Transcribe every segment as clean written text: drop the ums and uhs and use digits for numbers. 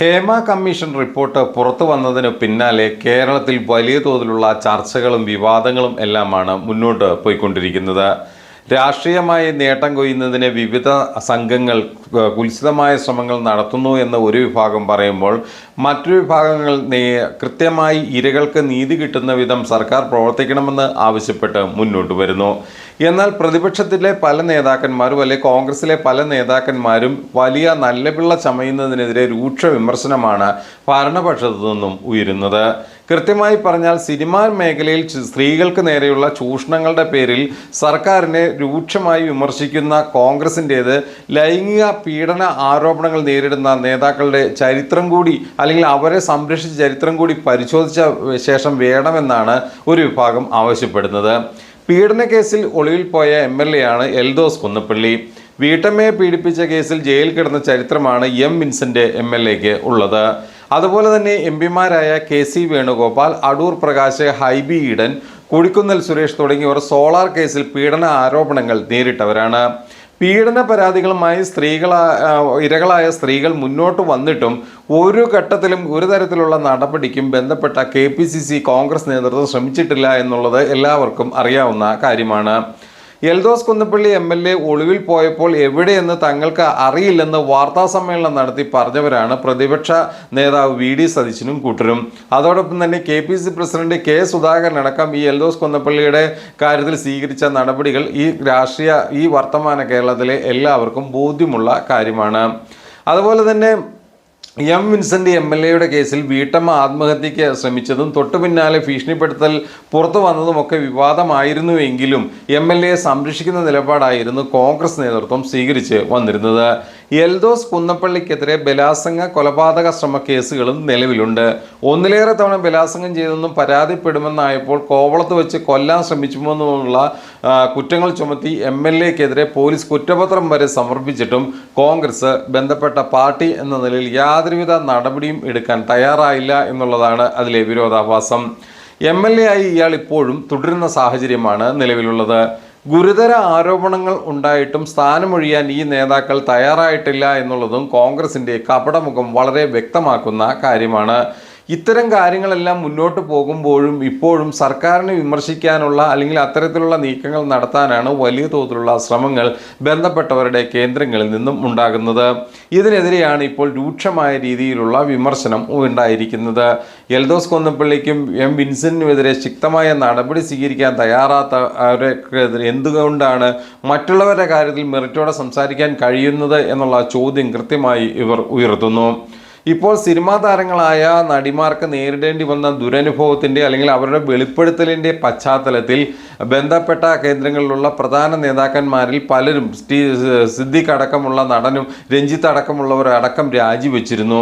Hema commission report പുറത്തു വന്നതിന് പിന്നാലെ കേരളത്തിൽ വലിയ തോതിലുള്ള ചർച്ചകളും വിവാദങ്ങളും എല്ലാമാണ് മുന്നോട്ട് പോയിക്കൊണ്ടിരിക്കുന്നത്. രാഷ്ട്രീയമായി നേട്ടം കൊയ്യുന്നതിന് വിവിധ സംഘങ്ങൾ കുൽസിതമായ ശ്രമങ്ങൾ നടത്തുന്നു എന്ന് ഒരു വിഭാഗം പറയുമ്പോൾ, മറ്റൊരു വിഭാഗങ്ങൾ കൃത്യമായി ഇരകൾക്ക് നീതി കിട്ടുന്ന വിധം സർക്കാർ പ്രവർത്തിക്കണമെന്ന് ആവശ്യപ്പെട്ട് മുന്നോട്ട് വരുന്നു. എന്നാൽ പ്രതിപക്ഷത്തിലെ പല നേതാക്കന്മാരും അല്ലെങ്കിൽ കോൺഗ്രസിലെ പല നേതാക്കന്മാരും വലിയ നല്ലപിള്ള ചമയുന്നതിനെതിരെ രൂക്ഷ വിമർശനമാണ് ഭരണപക്ഷത്തു നിന്നും ഉയരുന്നത്. കൃത്യമായി പറഞ്ഞാൽ, സിനിമാ മേഖലയിൽ സ്ത്രീകൾക്ക് നേരെയുള്ള ചൂഷണങ്ങളുടെ പേരിൽ സർക്കാരിനെ രൂക്ഷമായി വിമർശിക്കുന്ന കോൺഗ്രസിൻ്റേത് ലൈംഗിക പീഡന ആരോപണങ്ങൾ നേരിടുന്ന നേതാക്കളുടെ ചരിത്രം കൂടി, അല്ലെങ്കിൽ അവരെ സംരക്ഷിച്ച ചരിത്രം കൂടി പരിശോധിച്ച ശേഷം വേണമെന്നാണ് ഒരു വിഭാഗം ആവശ്യപ്പെടുന്നത്. പീഡന കേസിൽ ഒളിവിൽ പോയ MLA ആണ് എൽദോസ് കുന്നപ്പള്ളി. വീട്ടമ്മയെ പീഡിപ്പിച്ച കേസിൽ ജയിൽ കിടന്ന ചരിത്രമാണ് M. വിൻസെൻ്റ് MLAക്ക് ഉള്ളത്. അതുപോലെ തന്നെ MP-മാരായ KC വേണുഗോപാൽ, അടൂർ പ്രകാശ്, ഹൈബി ഈഡൻ, കൊടിക്കുന്നിൽ സുരേഷ് തുടങ്ങിയവർ സോളാർ കേസിൽ പീഡന ആരോപണങ്ങൾ നേരിട്ടവരാണ്. പീഡന പരാതികളുമായി ഇരകളായ സ്ത്രീകൾ മുന്നോട്ട് വന്നിട്ടും ഒരു ഘട്ടത്തിലും ഒരു തരത്തിലുള്ള നടപടിക്കും ബന്ധപ്പെട്ട KPCC കോൺഗ്രസ് നേതൃത്വം ശ്രമിച്ചിട്ടില്ല എന്നുള്ളത് എല്ലാവർക്കും അറിയാവുന്ന കാര്യമാണ്. എൽദോസ് കുന്നപ്പള്ളി MLA ഒളിവിൽ പോയപ്പോൾ എവിടെയെന്ന് തങ്ങൾക്ക് അറിയില്ലെന്ന് വാർത്താ സമ്മേളനം നടത്തി പറഞ്ഞവരാണ് പ്രതിപക്ഷ നേതാവ് VD സതീശനും കൂട്ടരും. അതോടൊപ്പം തന്നെ KPCC പ്രസിഡന്റ് K. സുധാകരൻ അടക്കം ഈ എൽദോസ് കുന്നപ്പള്ളിയുടെ കാര്യത്തിൽ സ്വീകരിച്ച നടപടികൾ ഈ വർത്തമാന കേരളത്തിലെ എല്ലാവർക്കും ബോധ്യമുള്ള കാര്യമാണ്. അതുപോലെ തന്നെ M. വിൻസെൻ്റ് MLAയുടെ കേസിൽ വീട്ടമ്മ ആത്മഹത്യയ്ക്ക് ശ്രമിച്ചതും തൊട്ടു പിന്നാലെ ഭീഷണിപ്പെടുത്തൽ പുറത്തു വന്നതുമൊക്കെ വിവാദമായിരുന്നുവെങ്കിലും MLAയെ സംരക്ഷിക്കുന്ന നിലപാടായിരുന്നു കോൺഗ്രസ് നേതൃത്വം സ്വീകരിച്ച് വന്നിരുന്നത്. എൽദോസ് കുന്നപ്പള്ളിക്കെതിരെ ബലാത്സംഗ കൊലപാതക ശ്രമ കേസുകളും നിലവിലുണ്ട്. ഒന്നിലേറെ തവണ ബലാത്സംഗം ചെയ്തെന്നും പരാതിപ്പെടുമെന്നായപ്പോൾ കോവളത്ത് വെച്ച് കൊല്ലാൻ ശ്രമിച്ചുവെന്നുമുള്ള കുറ്റങ്ങൾ ചുമത്തി MLAക്കെതിരെ പോലീസ് കുറ്റപത്രം വരെ സമർപ്പിച്ചിട്ടും കോൺഗ്രസ് ബന്ധപ്പെട്ട പാർട്ടി എന്ന നിലയിൽ യാതൊരുവിധ നടപടിയും എടുക്കാൻ തയ്യാറായില്ല എന്നുള്ളതാണ് അതിലെ വിരോധാഭാസം. MLA ആയി ഇയാൾ ഇപ്പോഴും തുടരുന്ന സാഹചര്യമാണ് നിലവിലുള്ളത്. ഗുരുതര ആരോപണങ്ങൾ ഉണ്ടായിട്ടും സ്ഥാനമൊഴിയാൻ ഈ നേതാക്കൾ തയ്യാറായിട്ടില്ല എന്നുള്ളതും കോൺഗ്രസിൻ്റെ കപടമുഖം വളരെ വ്യക്തമാക്കുന്ന കാര്യമാണ്. ഇത്തരം കാര്യങ്ങളെല്ലാം മുന്നോട്ട് പോകുമ്പോഴും ഇപ്പോഴും സർക്കാരിനെ വിമർശിക്കാനുള്ള അല്ലെങ്കിൽ അത്തരത്തിലുള്ള നീക്കങ്ങൾ നടത്താനാണ് വലിയ തോതിലുള്ള ശ്രമങ്ങൾ ബന്ധപ്പെട്ടവരുടെ കേന്ദ്രങ്ങളിൽ നിന്നും ഉണ്ടാകുന്നത്. ഇതിനെതിരെയാണ് ഇപ്പോൾ രൂക്ഷമായ രീതിയിലുള്ള വിമർശനം ഉണ്ടായിരിക്കുന്നത്. എൽദോസ് കുന്നപ്പള്ളിക്കും M. വിൻസെന്റിനുമെതിരെ ശക്തമായ നടപടി സ്വീകരിക്കാൻ തയ്യാറാത്തവരെതിരെ എന്തുകൊണ്ടാണ് മറ്റുള്ളവരുടെ കാര്യത്തിൽ മെറിറ്റോടെ സംസാരിക്കാൻ കഴിയുന്നത് എന്നുള്ള ചോദ്യം കൃത്യമായി ഇവർ ഉയർത്തുന്നു. ഇപ്പോൾ സിനിമാ താരങ്ങളായ നടിമാർക്ക് നേരിടേണ്ടി വന്ന ദുരനുഭവത്തിൻ്റെ അല്ലെങ്കിൽ അവരുടെ വെളിപ്പെടുത്തലിൻ്റെ പശ്ചാത്തലത്തിൽ ബന്ധപ്പെട്ട കേന്ദ്രങ്ങളിലുള്ള പ്രധാന നേതാക്കന്മാരിൽ പലരും സിദ്ദിഖ് അടക്കമുള്ള നടനും രഞ്ജിത്ത് അടക്കമുള്ളവർ അടക്കം രാജിവെച്ചിരുന്നു.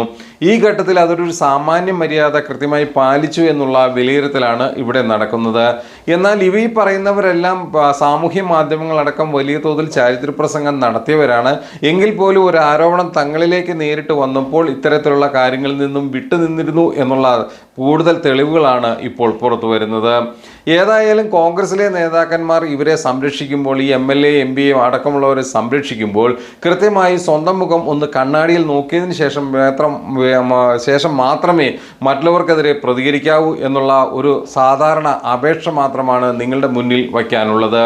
ഈ ഘട്ടത്തിൽ അതൊരു സാമാന്യ മര്യാദ കൃത്യമായി പാലിച്ചു എന്നുള്ള വിലയിരുത്തലാണ് ഇവിടെ നടക്കുന്നത്. എന്നാൽ ഈ പറയുന്നവരെല്ലാം സാമൂഹ്യ മാധ്യമങ്ങളടക്കം വലിയ തോതിൽ ചാരിത്രപ്രസംഗം നടത്തിയവരാണ്. എങ്കിൽ പോലും ഒരു ആരോപണം തങ്ങളിലേക്ക് നേരിട്ട് വന്നപ്പോൾ ഇത്തരത്തിലുള്ള കാര്യങ്ങളിൽ നിന്നും വിട്ടുനിന്നിരുന്നു എന്നുള്ള കൂടുതൽ തെളിവുകളാണ് ഇപ്പോൾ പുറത്തു വരുന്നത്. ഏതായാലും കോൺഗ്രസിലെ നേതാക്കന്മാർ ഇവരെ സംരക്ഷിക്കുമ്പോൾ, ഈ MLA MP അടക്കമുള്ളവരെ സംരക്ഷിക്കുമ്പോൾ കൃത്യമായി സ്വന്തം മുഖം ഒന്ന് കണ്ണാടിയിൽ നോക്കിയതിന് ശേഷം മാത്രമേ മറ്റുള്ളവർക്കെതിരെ പ്രതികരിക്കാവൂ എന്നുള്ള ഒരു സാധാരണ അപേക്ഷ മാത്രമാണ് നിങ്ങളുടെ മുന്നിൽ വയ്ക്കാനുള്ളത്.